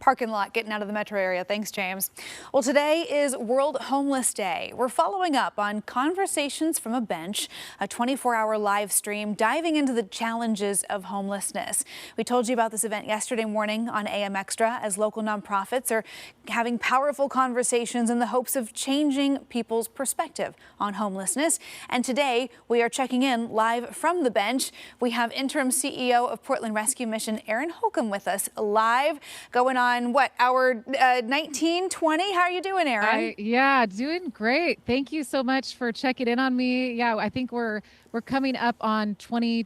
parking lot getting out of the metro area. Thanks, James. Well, today is World Homeless Day. We're following up on Conversations from a Bench, a 24-hour live stream diving into the challenges of homelessness. We told you about this event yesterday morning on AM Extra as local nonprofits are having powerful conversations in the hopes of changing people's perspective on homelessness. And today we are checking in live from the bench. We have interim CEO of Portland Rescue Mission, Aaron Holcomb, with us live, going on what, hour 19, 20? How are you doing, Aaron? Yeah, doing great. Thank you so much for checking in on me. Yeah, I think we're coming up on 20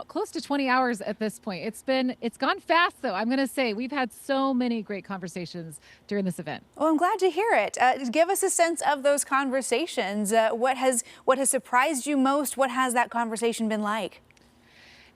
close to 20 hours at this point. It's gone fast though. I'm going to say we've had so many great conversations during this event. Well, I'm glad to hear it. Give us a sense of those conversations. What has surprised you most? What has that conversation been like?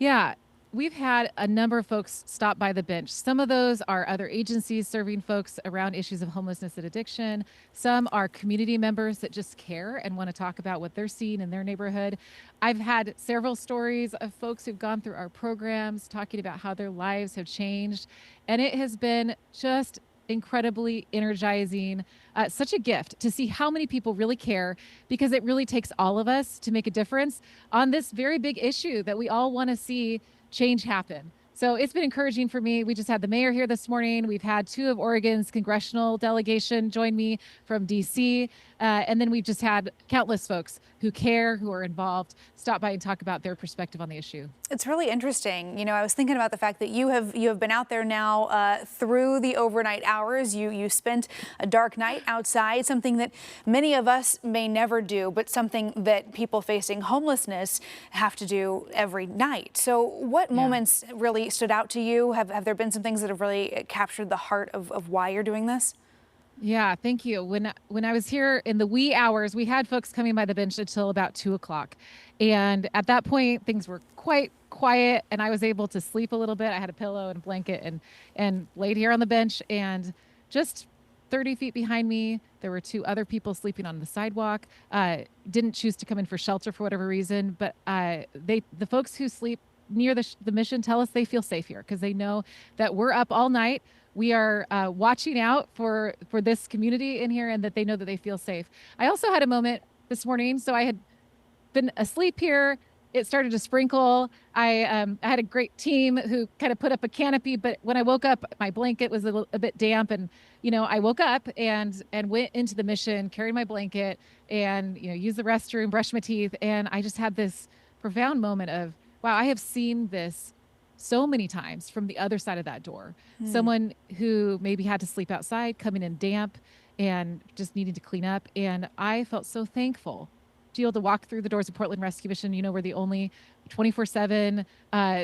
Yeah, we've had a number of folks stop by the bench. Some of those are other agencies serving folks around issues of homelessness and addiction. Some are community members that just care and want to talk about what they're seeing in their neighborhood. I've had several stories of folks who've gone through our programs talking about how their lives have changed. And it has been just incredibly energizing, such a gift to see how many people really care, because it really takes all of us to make a difference on this very big issue that we all want to see change happen. So it's been encouraging for me. We just had the mayor here this morning. We've had two of Oregon's congressional delegation join me from DC. And then we've just had countless folks who care, who are involved, stop by and talk about their perspective on the issue. It's really interesting. You know, I was thinking about the fact that you have been out there now through the overnight hours. You spent a dark night outside, something that many of us may never do, but something that people facing homelessness have to do every night. So what moments really stood out to you? Have there been some things that have really captured the heart of why you're doing this? Yeah, thank you. When I was here in the wee hours, we had folks coming by the bench until about 2 o'clock. And at that point, things were quite quiet and I was able to sleep a little bit. I had a pillow and a blanket and laid here on the bench, and just 30 feet behind me, there were two other people sleeping on the sidewalk. Didn't choose to come in for shelter for whatever reason, but the folks who sleep near the mission tell us they feel safe here because they know that we're up all night. We are watching out for this community in here, and that they know that they feel safe. I also had a moment this morning. So I had been asleep here. It started to sprinkle. I had a great team who kind of put up a canopy, but when I woke up, my blanket was a bit damp. And, I woke up and went into the mission, carried my blanket and, used the restroom, brushed my teeth. And I just had this profound moment of, wow, I have seen this so many times from the other side of that door. Someone who maybe had to sleep outside, coming in damp and just needing to clean up. And I felt so thankful to be able to walk through the doors of Portland Rescue Mission. We're the only 24/7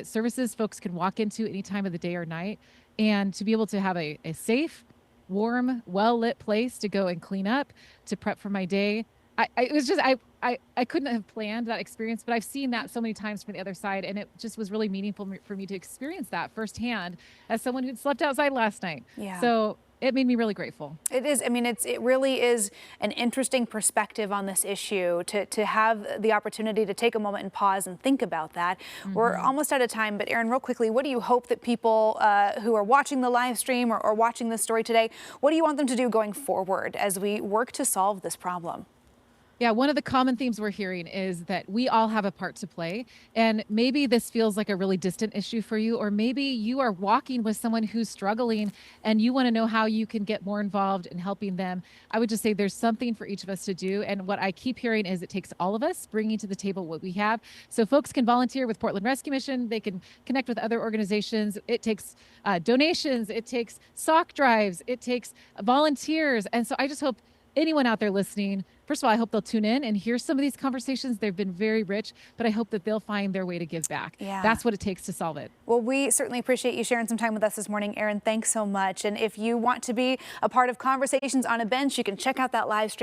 services folks can walk into any time of the day or night. And to be able to have a safe, warm, well-lit place to go and clean up, to prep for my day. I couldn't have planned that experience, but I've seen that so many times from the other side, and it just was really meaningful for me to experience that firsthand as someone who'd slept outside last night. Yeah. So it made me really grateful. It is. I mean, it really is an interesting perspective on this issue to have the opportunity to take a moment and pause and think about that. We're almost out of time, but Aaron, real quickly, what do you hope that people who are watching the live stream or watching this story today, what do you want them to do going forward as we work to solve this problem? Yeah, one of the common themes we're hearing is that we all have a part to play. And maybe this feels like a really distant issue for you, or maybe you are walking with someone who's struggling and you want to know how you can get more involved in helping them. I would just say there's something for each of us to do. And what I keep hearing is it takes all of us bringing to the table what we have. So folks can volunteer with Portland Rescue Mission. They can connect with other organizations. It takes donations. It takes sock drives. It takes volunteers. And so I just hope anyone out there listening, first of all, I hope they'll tune in and hear some of these conversations. They've been very rich, but I hope that they'll find their way to give back. Yeah. That's what it takes to solve it. Well, we certainly appreciate you sharing some time with us this morning, Aaron. Thanks so much. And if you want to be a part of Conversations on a Bench, you can check out that live stream